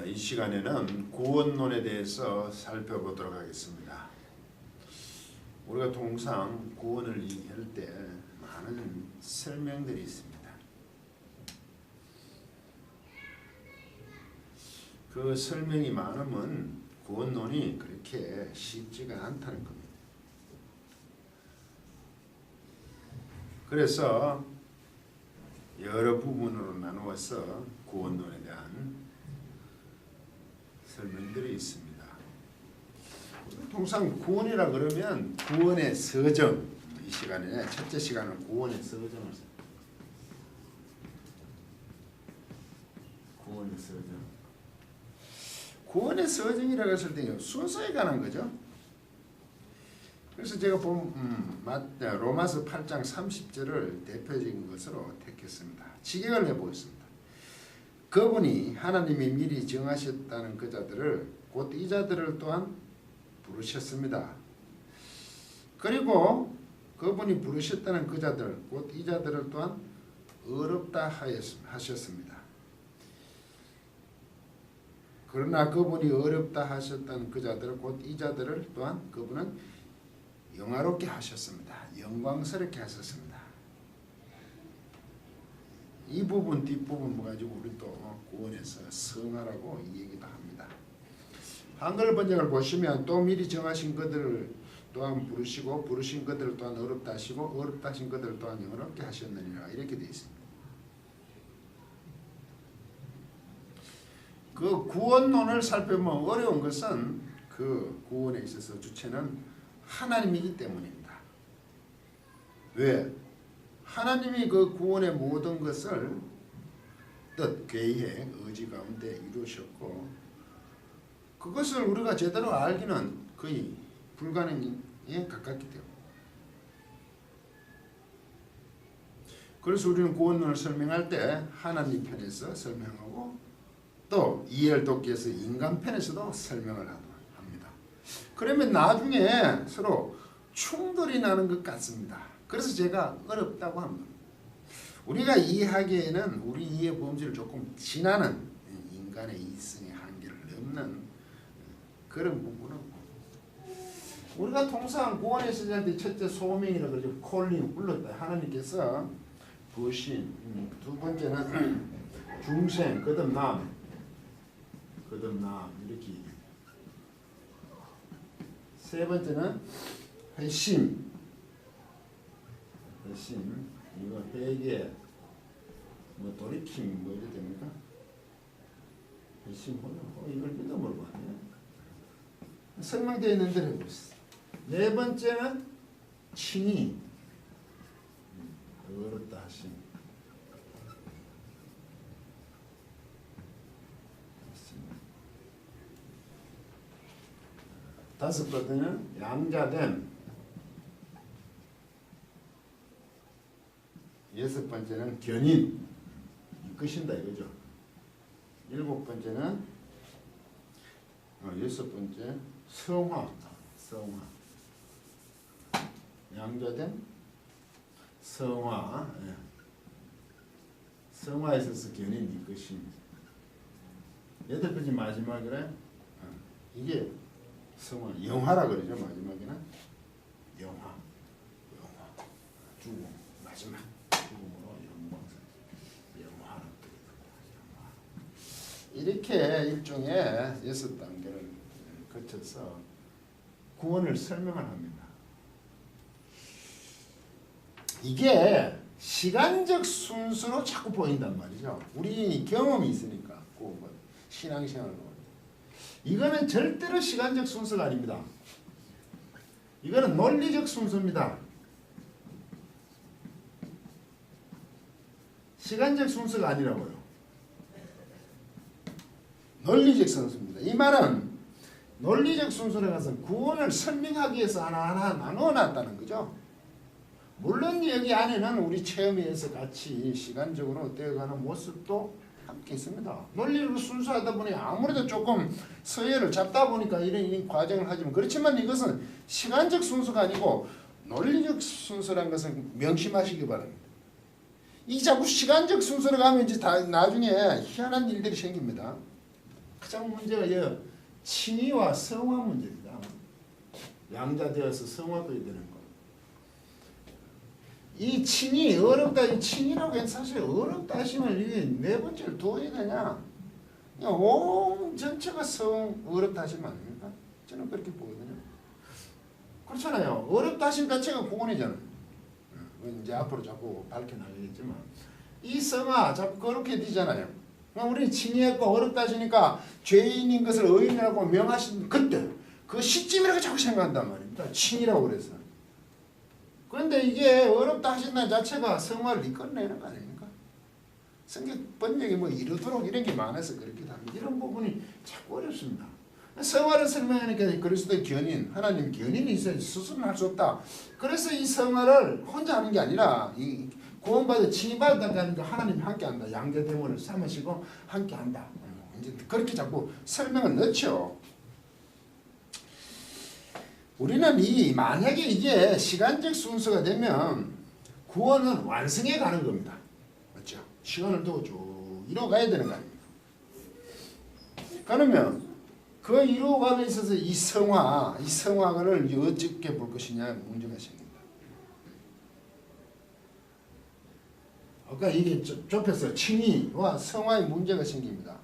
이 시간에는 구원론에 대해서 살펴보도록 하겠습니다. 우리가 통상 구원을 얘기할 때 많은 설명들이 있습니다. 그 설명이 많으면 구원론이 그렇게 쉽지가 않다는 겁니다. 그래서 여러 부분으로 나누어서 구원론에 대한 설명들이 있습니다. 통상 구원이라 그러면 구원의 서정, 이 시간에 첫째 시간은 구원의 서정을 구원의 서정. 구원의 서정이라고 했을 때 순서에 관한 거죠. 그래서 제가 로마서 8장 30절을 대표적인 것으로 택했습니다. 직역을 해보겠습니다. 그분이 하나님이 미리 정하셨다는 그 자들을 곧 이 자들을 또한 부르셨습니다. 그리고 그분이 부르셨다는 그 자들 곧 이 자들을 또한 어렵다 하셨습니다. 그러나 그분이 어렵다 하셨다는 그 자들 곧 이 자들을 또한 그분은 영화롭게 하셨습니다. 영광스럽게 하셨습니다. 이 부분 뒷부분 가지고 우리 또 구원에서 성화라고 이 얘기도 합니다. 한글 번역을 보시면 또 미리 정하신 것들을 또한 부르시고 부르신 것들을 또한 어렵다 하시고 어렵다 하신 것들을 또한 영화롭게 하셨느니라 이렇게 되어 있습니다. 그 구원론을 살펴보면 어려운 것은 그 구원에 있어서 주체는 하나님이기 때문입니다. 왜? 하나님이 그 구원의 모든 것을 뜻, 계획, 의지 가운데 이루셨고 그것을 우리가 제대로 알기는 거의 불가능에 가깝기 때문에 그래서 우리는 구원론을 설명할 때 하나님 편에서 설명하고 또 이해를 돕기 위해서 인간 편에서도 설명을 합니다. 그러면 나중에 서로 충돌이 나는 것 같습니다. 그래서 제가 어렵다고 합니다. 우리가 이해하기에는 우리 이해 범주를 조금 지나는 인간의 이성의 한계를 넘는 그런 부분은 우리가 통상 구원의 시작할 때 첫째 소명이라고 그러죠. 콜링 불렀다. 하나님께서 부신. 두 번째는 중생, 거듭남 이렇게. 세 번째는 회심. 이거 회개, 돌이킴 이래 됩니까? 회심 이걸 믿음으로 하네. 설명되어 있는 대로 해보겠습니다. 네 번째는 칭의, 어렵다 하심. 다섯 번째는 양자됨. 여섯 번째는 견인. 이끄신다 이거죠. 일곱 번째는 여섯 번째 성화. 양자됨, 성화. 성화에 있어서 견인 이끄심. 여덟 번째 마지막이래. 이게 성화, 영화라 그러죠. 마지막에는 영화. 죽음, 마지막 죽음으로 영화라 이렇게 일종의 여섯 단계를 거쳐서 구원을 설명을 합니다. 이게 시간적 순서로 자꾸 보인단 말이죠. 우리 경험이 있으니까 신앙생활을 보면 이거는 절대로 시간적 순서가 아닙니다. 이거는 논리적 순서입니다. 시간적 순서가 아니라고요. 논리적 순서입니다. 이 말은 논리적 순서라는 것은 구원을 설명하기 위해서 하나하나 나눠놨다는 거죠. 물론 여기 안에는 우리 체험에 의해서 같이 시간적으로 되어가는 모습도 함께 있습니다. 논리로 순수하다 보니 아무래도 조금 서열을 잡다 보니까 이런 과정을 하지만 그렇지만 이것은 시간적 순서가 아니고 논리적 순서라는 것은 명심하시기 바랍니다. 이 자꾸 시간적 순서로 가면 이제 다 나중에 희한한 일들이 생깁니다. 가장 문제가 이 칭의와 성화 문제입니다. 양자되어서 성화도 되는 거. 이 칭의 어렵다. 이 칭의라고 해서 사실 어렵다 하시면 이게 네 번째를 두어야 되냐? 그냥 온 전체가 어렵다 하시면 안 됩니까? 저는 그렇게 보거든요. 그렇잖아요. 어렵다 하신 자체가 구원이잖아요. 이제 앞으로 자꾸 밝혀나가겠지만 이 성화 자꾸 그렇게 되잖아요. 우리는 칭의했고 어렵다 하시니까 죄인인 것을 의인이라고 명하신 그때 그 시점이라고 자꾸 생각한단 말입니다. 칭의라고 그래서. 그런데 이게 어렵다 하신다는 자체가 성화를 이끌어내는 거 아닙니까? 성경 번역이 뭐 이르도록 이런 게 많아서 그렇기도 합니다. 이런 부분이 자꾸 어렵습니다. 성화를 설명하니까 그리스도의 견인, 하나님 견인이 있어야 스스로는 할 수 없다. 그래서 이 성화를 혼자 하는 게 아니라 이 구원받아 칭의받았다는 하나님이 함께한다. 양자대문을 삼으시고 함께한다. 이제 그렇게 자꾸 설명을 넣죠. 우리는 만약에 이게 시간적 순서가 되면 구원은 완성해 가는 겁니다. 맞죠? 시간을 두고 쭉 이뤄가야 되는 거 아닙니까? 그러면 그 이루어감에 있어서 이 성화를 어떻게 볼 것이냐 문제가 생깁니다. 아까 이게 좁혀서 칭의와 성화의 문제가 생깁니다.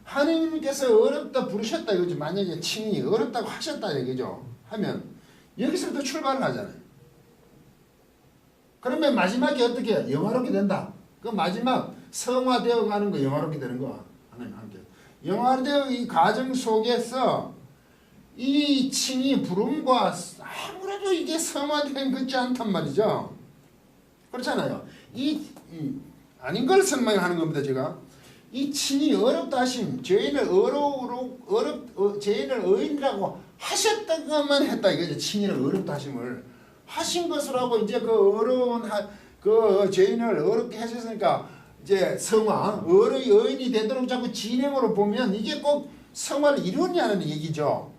하느님께서 어렵다 부르셨다 이거죠. 만약에 칭의 어렵다고 하셨다 이거죠. 하면 여기서부터 출발을 하잖아요. 그러면 마지막에 어떻게 영화롭게 된다. 그 마지막 성화되어 가는 거 영화롭게 되는 거 하나님 함께. 영화되어 이 과정 속에서 이 칭의 부름과 아무래도 이게 성화된 것지 않단 말이죠. 그렇잖아요. 아닌 걸 설명하는 겁니다. 제가. 이 칭의 어렵다 하심 죄인을 죄인을 의인이라고 하셨다고만 했다 이거죠. 칭의를 어렵다 하심을 하신 것으로 하고 이제 그 어려운 그 죄인을 어렵게 하셨으니까 이제 성화 의인이 되도록 자꾸 진행으로 보면 이게 꼭 성화를 이루냐는 얘기죠.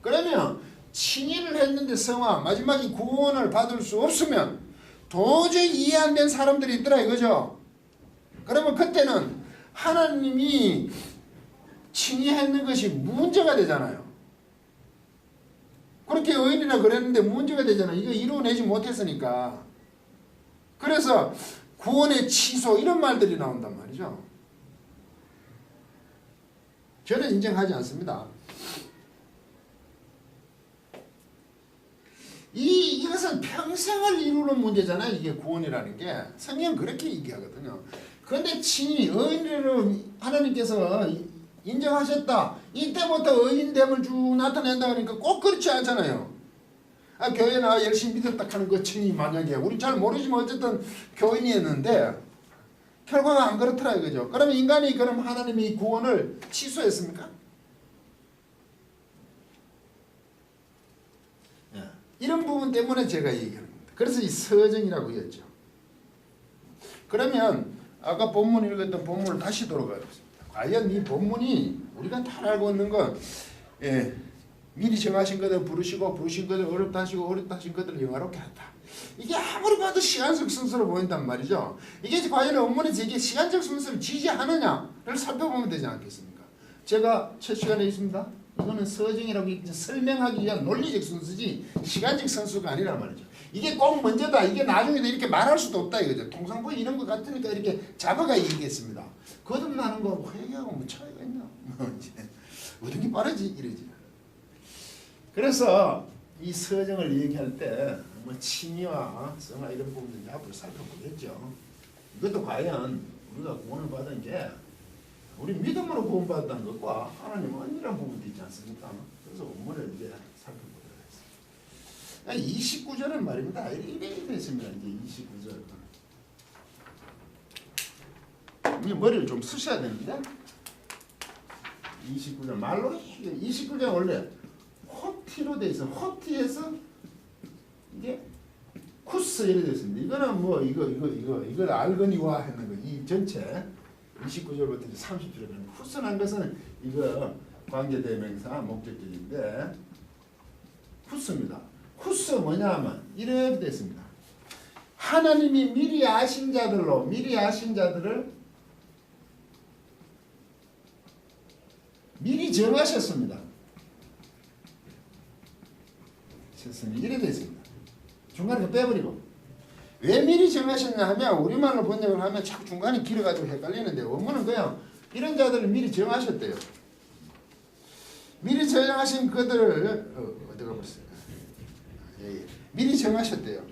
그러면 칭의를 했는데 성화 마지막에 구원을 받을 수 없으면 도저히 이해 안 된 사람들이 있더라 이거죠. 그러면 그때는 하나님이 칭의했는 것이 문제가 되잖아요. 그렇게 의인이라 그랬는데 문제가 되잖아요. 이거 이루어내지 못했으니까. 그래서 구원의 취소 이런 말들이 나온단 말이죠. 저는 인정하지 않습니다. 이것은 평생을 이루는 문제잖아요. 이게 구원이라는 게. 성경은 그렇게 얘기하거든요. 그런데 칭의, 의인으로 하나님께서 인정하셨다. 이때부터 의인됨을 쭉 나타낸다 그러니까 꼭 그렇지 않잖아요. 교회나 열심히 믿었다 하는 그 칭의 만약에 우리 잘 모르지만 어쨌든 교인이었는데 결과가 안 그렇더라 이거죠. 그러면 인간이 그럼 하나님이 구원을 취소했습니까? 이런 부분 때문에 제가 얘기하는 겁니다. 그래서 이 서정이라고 했죠. 그러면 아까 본문 읽었던 본문을 다시 돌아가겠습니다. 과연 이 본문이 우리가 다 알고 있는 건 미리 정하신 것을 부르신 것을 어렵다 하시고 어렵다 하신 것을 영화롭게 한다. 이게 아무리 봐도 시간적 순서로 보인단 말이죠. 이게 과연 원문에서 이게 시간적 순서를 지지하느냐를 살펴보면 되지 않겠습니까? 제가 첫 시간에 있습니다. 이거는 서정이라고 설명하기 위한 논리적 순서지 시간적 순서가 아니란 말이죠. 이게 꼭 먼저다. 이게 나중에도 이렇게 말할 수도 없다 이거죠. 통상보 이런 것 같으니까 이렇게 잡아가 얘기했습니다. 거듭나는 거 회개하고 뭐 차이가 있나? 이제 어떤 게 빠르지 이러지. 그래서 이 서정을 얘기할 때 뭐 칭의와 성화 이런 부분들 앞으로 살펴보겠죠. 이것도 과연 우리가 구원을 받은 게 우리 믿음으로 구원받았다는 것과 하나님 은혜라는 부분도 있지 않습니까? 그래서 원문을 이제 살펴보도록 하겠습니다. 29절은 말입니다. 이렇게 됐습니다. 이제 29절. 머리를 좀 쓰셔야 되는데 29절 말로 29절 원래 호티로 돼 있어. 호티에서 이게 쿠스 이렇게 되어 있습니다. 이거는 뭐 이걸 알거니와 했는 거. 이 전체 29절부터 30절에 쿠스란 것은 이거 관계대명사 목적격인데 쿠스입니다. 쿠스 뭐냐 하면 이렇게 되어 있습니다. 하나님이 미리 아신 자들을 정하셨습니다. 이래 되어 있습니다. 중간에 빼버리고. 왜 미리 정하셨냐 하면 우리말로 번역을 하면 자꾸 중간이 길어가지고 헷갈리는데 원문은 그냥 이런 자들을 미리 정하셨대요. 미리 정하신 그들을 어디가 벌어요? 미리 정하셨대요.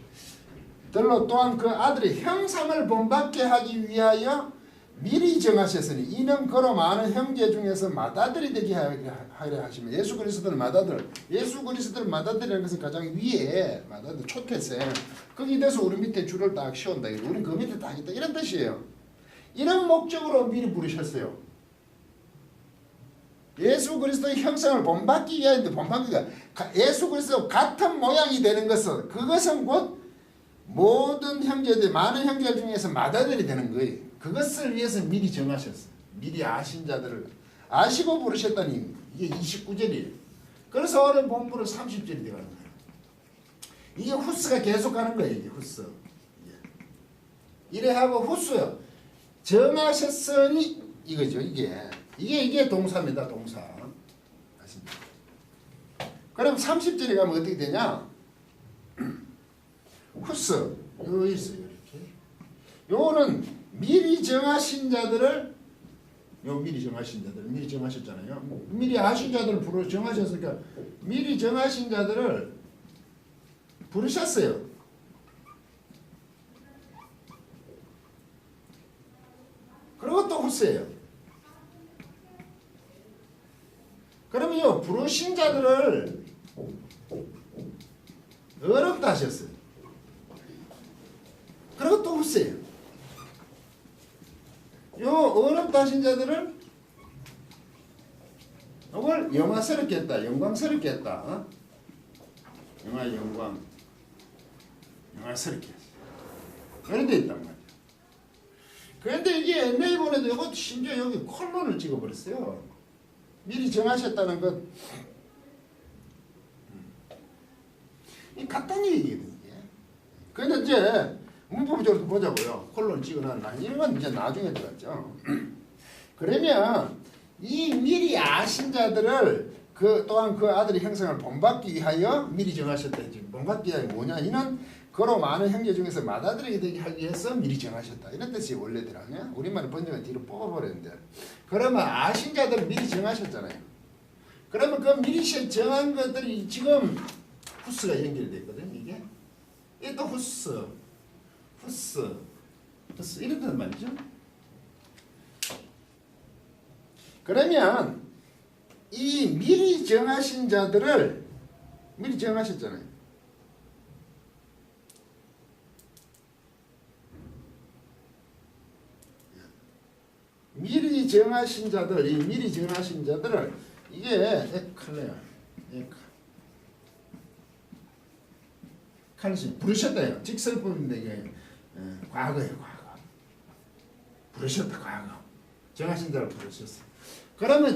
들로 또한 그 아들의 형상을 본받게 하기 위하여 미리 정하셨으니 이는 그로 많은 형제 중에서 맏아들이 되게 하려 하시면 예수 그리스도를 맏아들, 예수 그리스도를 맏아들이라는 것은 가장 위에 맏아들 초태세 거기 대해서 우리 밑에 줄을 딱 씌운다. 우리는 그 밑에 딱 있다 이런 뜻이에요. 이런 목적으로 미리 부르셨어요. 예수 그리스도의 형상을 본받기 위하여인데 본받기가 예수 그리스도 같은 모양이 되는 것은 그것은 곧 모든 형제들 많은 형제들 중에서 맏아들이 되는 거예요. 그것을 위해서 미리 정하셨어요. 미리 아신 자들을 아시고 부르셨다니 이게 29절이에요. 그래서 오늘 본부는 30절이 되어가는 거예요. 이게 후스가 계속 가는 거예요. 이게 후스. 이래 하고 후스요. 정하셨으니 이거죠. 이게 동사입니다. 동사. 아십니까? 그럼 30절에 가면 어떻게 되냐? 후스. 여기 있어요. 이렇게. 요거는 미리 정하신 자들을 미리 정하셨잖아요. 미리 아신 자들을 정하셨으니까 미리 정하신 자들을 부르셨어요. 그리고 또 후스예요. 그러면요 부르신 자들을 어렵다 하셨어요. 그리고 또 후스예요. 요 어렵다 하신 자들을 이걸 영화스럽게 했다. 영광스럽게 했다. 어? 영화스럽게 했어. 그런 데 있단 말이야. 그런데 이게 NA본에도 이것도 심지어 여기 콜론을 찍어버렸어요. 미리 정하셨다는 것. 이 간단히 얘기거든요. 그런데 이제 문법적으로 보자고요. 콜론 찍어놨나. 이런 건 이제 나중에 들어갔죠. 그러면 이 미리 아신 자들을 또한 그 아들의 형상을 본받기 위하여 미리 정하셨다. 본받기 위하여 뭐냐. 이는 그로 많은 형제 중에서 맏아들이 되게 하기 위해서 미리 정하셨다. 이런 뜻이 원래대로 아니야? 우리말의 번역은 뒤로 뽑아버렸는데. 그러면 아신 자들을 미리 정하셨잖아요. 그러면 그 미리 정한 것들이 지금 후스가 연결되어 있거든요. 이게 또 후스 이렇단 말이죠. 그러면 이 미리 정하신 자들을 미리 정하셨잖아요. 미리 정하신 자들, 이 미리 정하신 자들을 이게 에칼레야, 칼레시 부르셨다요. 직설법인데 이게 과거예요, 과거. 부르셨다, 과거. 정하신 자를 부르셨어. 그러면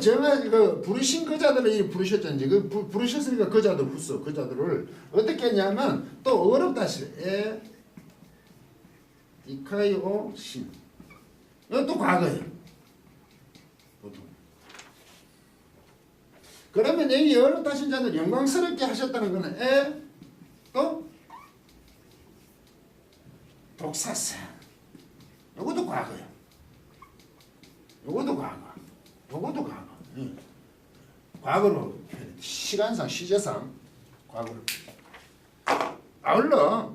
부르신 그 자들을 부르셨잖아요. 부르셨으니까 그 자들 후서, 그 자들을 어떻게 했냐면 또 어렵다 하시. 이카이오 신. 이것도 과거예요. 보통. 그러면 여기 어렵다 하신 자들 영광스럽게 하셨다는 거는 또 독사세. 이것도 과거예요. 이것도 과거. 이것도 과거. 과거로 시간상 시제상 과거로 아울러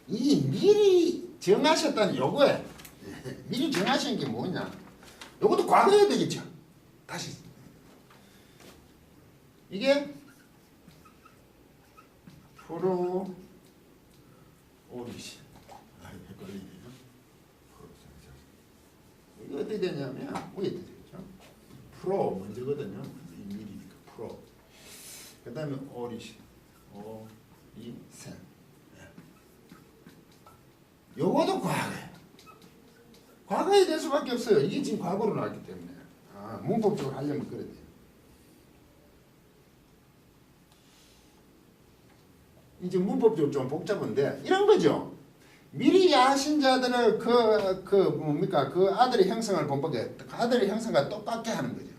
이 미리 정하셨다는 요거에 미리 정하신 게 뭐냐? 요것도 과거여야 되겠죠. 다시 이게 프로 오리시 헷갈리네요. 이거 어떻게 되냐면 위에 되죠. 프로 먼저거든요. 이 미리니까 프로. 그 다음에 오리시 오리센. 요거도 과거예요. 과거에 될 수밖에 없어요. 이게 지금 과거로 나왔기 때문에. 문법적으로 하려면 그래야 돼요. 이제 문법적으로 좀 복잡한데 이런 거죠. 미리 아신 자들을 뭡니까 그 아들의 형상을 본받게 그 아들의 형상과 똑같게 하는 거죠.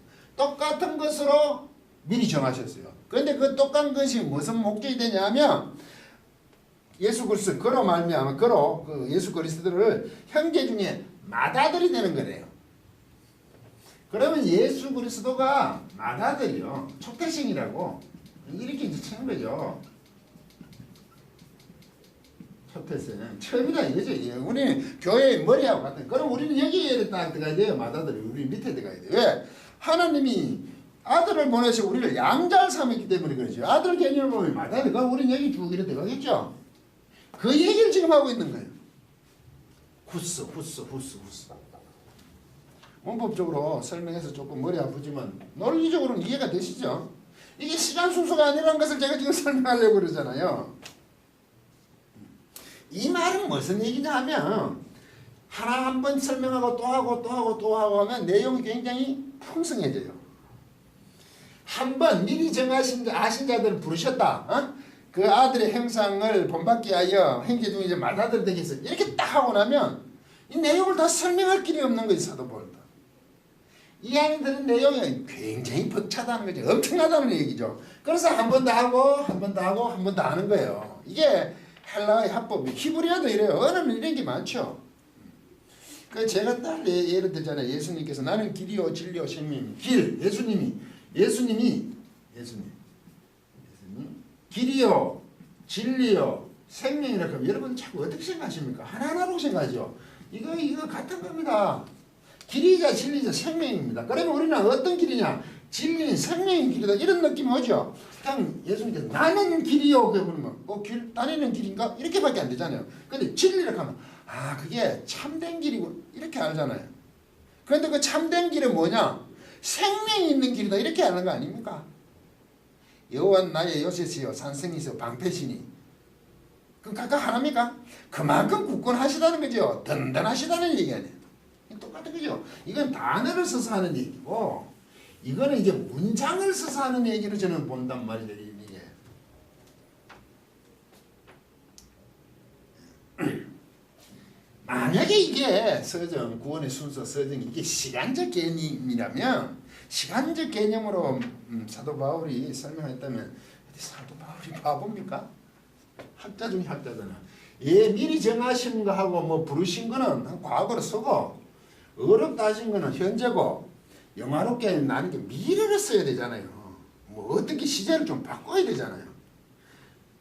똑같은 것으로 미리 정하셨어요. 그런데 그 똑같은 것이 무슨 목적이 되냐면 예수 그리스도 그로 말미암아 그로 그 예수 그리스도를 형제 중에 맏아들이 되는 거래요. 그러면 예수 그리스도가 맏아들이요. 초태생이라고 이렇게 이제 치는 거죠. 초태생 처음이다 이거죠. 우리 교회의 머리하고 같은. 그럼 우리는 여기에 딱 들어가야 돼요. 맏아들이 우리 밑에 들어가야 돼요. 왜? 하나님이 아들을 보내서 우리를 양자를 삼았기 때문에 그렇죠. 아들 개념을 보면 맏아들. 그럼 우리는 여기 쭉 이렇게 들어가겠죠. 그 얘기를 지금 하고 있는 거예요. 후스. 문법적으로 설명해서 조금 머리 아프지만 논리적으로는 이해가 되시죠? 이게 시간 순서가 아니라는 것을 제가 지금 설명하려고 그러잖아요. 이 말은 무슨 얘기냐 하면 하나 한 번 설명하고 또 하고 또 하고 또 하고 하면 내용이 굉장히 풍성해져요. 한 번 미리 정하신 아신 자들을 부르셨다. 어? 그 아들의 형상을 본받게 하여 형제 중에 이제 맏아들 되겠어. 이렇게 딱 하고 나면 이 내용을 다 설명할 길이 없는 거지 사도 바울도. 이 안에 드는 내용이 굉장히 벅차다는 거죠. 엄청나다는 얘기죠. 그래서 한 번 더 하고 한 번 더 하고 한 번 더 하는 거예요. 이게 헬라의 합법이 히브리어도 이래요. 언어는 이런 게 많죠. 그 제가 딱 예를 들잖아요. 예수님께서 나는 길이요 진리요 생명. 예수님이 길이요 진리요 생명이라고 하면 여러분 자꾸 어떻게 생각하십니까? 하나하나로 생각하죠. 이거 같은 겁니다. 길이자 진리자 생명입니다. 그러면 우리는 어떤 길이냐? 진리는 생명인 길이다. 이런 느낌이 오죠. 그냥 예수님께서 나는 길이요. 그러면 길 다니는 길인가? 이렇게밖에 안 되잖아요. 근데 진리라고 하면 그게 참된 길이고 이렇게 알잖아요. 그런데 그 참된 길은 뭐냐? 생명이 있는 길이다. 이렇게 아는 거 아닙니까? 여호와는 나의 요새시요 산성이시요 방패시니. 그럼 각각 하나입니까? 그만큼 굳건하시다는 거죠. 든든하시다는 얘기 아니에요. 똑같은 거죠. 이건 단어를 써서 하는 얘기고 이거는 이제 문장을 써서 하는 얘기로 저는 본단 말이죠. 이게. 만약에 이게 서정 구원의 순서 서정이 이게 시간적 개념이라면 시간적 개념으로 사도 바울이 설명했다면 사도 바울이 바보입니까? 학자 중에 학자잖아. 미리 정하신 거하고 뭐 부르신 거는 과거로 쓰고 어렵다 하신 거는 현재고 영화롭게 나는 게 미래를 써야 되잖아요. 뭐 어떻게 시제를 좀 바꿔야 되잖아요.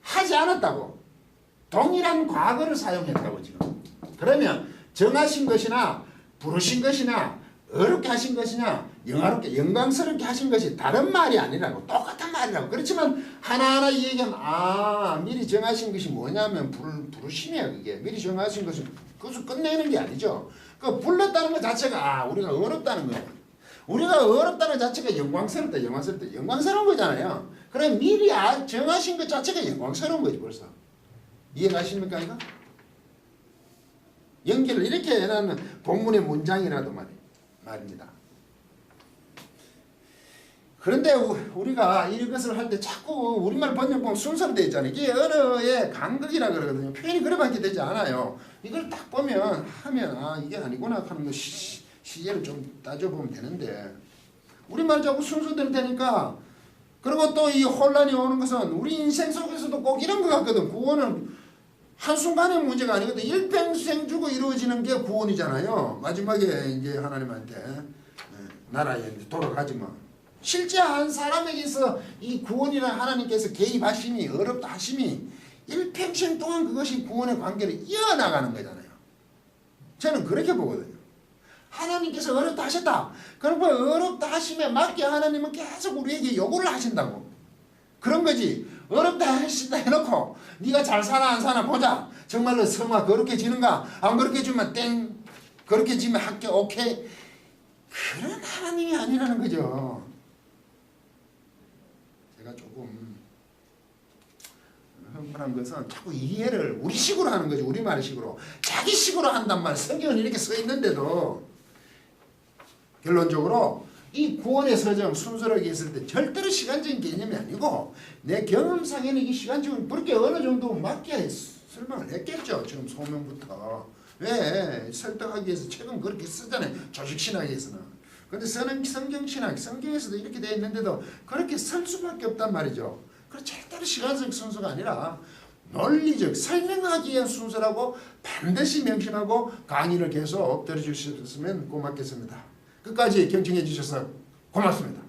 하지 않았다고. 동일한 과거를 사용했다고 지금. 그러면 정하신 것이나 부르신 것이나 어렵게 하신 것이냐 영화롭게 영광스럽게 하신 것이 다른 말이 아니라고 똑같은 말이라고. 그렇지만 하나하나 얘기하면 미리 정하신 것이 뭐냐면 부르심이야. 그게 미리 정하신 것이 그것을 끝내는 게 아니죠. 그 불렀다는 것 자체가 우리가 어렵다는 거예요. 우리가 어렵다는 자체가 영광스러운 거잖아요. 그럼 미리 정하신 것 자체가 영광스러운 거지 벌써. 이해가십니까 이거? 연결을 이렇게 해놓는 본문의 문장이라도 말입니다. 그런데 우리가 이것을 할 때 자꾸 우리말 번역 보면 순서로 되어 있잖아요. 이게 언어의 간극이라 그러거든요. 표현이 그래밖에 되지 않아요. 이걸 딱 보면 하면 이게 아니구나 하는 거 시제를 좀 따져보면 되는데 우리말 자꾸 순서대로 되니까. 그리고 또 이 혼란이 오는 것은 우리 인생 속에서도 꼭 이런 것 같거든. 구원은 한순간의 문제가 아니거든. 일평생 주고 이루어지는 게 구원이잖아요. 마지막에 이제 하나님한테 나라에 돌아가지만 실제 한 사람에게서 이 구원이라는 하나님께서 개입하심이 어렵다 하심이 일평생 동안 그것이 구원의 관계를 이어나가는 거잖아요. 저는 그렇게 보거든요. 하나님께서 어렵다 하셨다. 그러면 어렵다 하심에 맞게 하나님은 계속 우리에게 요구를 하신다고. 그런 거지. 어렵다 하신다 해놓고 네가 잘 사나 안 사나 보자. 정말로 성화 그렇게 지는가? 안 그렇게 주면 땡. 그렇게 지면 합격 오케이. 그런 하나님이 아니라는 거죠. 제가 조금 흥분한 것은 자꾸 이해를 우리식으로 하는 거죠. 우리말식으로. 자기식으로 한단 말이에요. 성경은 이렇게 써 있는데도 결론적으로 이 구원의 서정 순서를 했을 때 절대로 시간적인 개념이 아니고 내 경험상에는 이 시간적인 그렇게 어느 정도 맞게 설명을 했겠죠. 지금 소명부터. 왜? 설득하기 위해서 책은 그렇게 쓰잖아요. 조직신학에서는. 근데 성경신학, 성경에서도 이렇게 되어 있는데도 그렇게 설 수밖에 없단 말이죠. 그 절대로 시간적 순서가 아니라 논리적 설명하기 위한 순서라고 반드시 명심하고 강의를 계속 들어주셨으면 고맙겠습니다. 끝까지 경청해 주셔서 고맙습니다.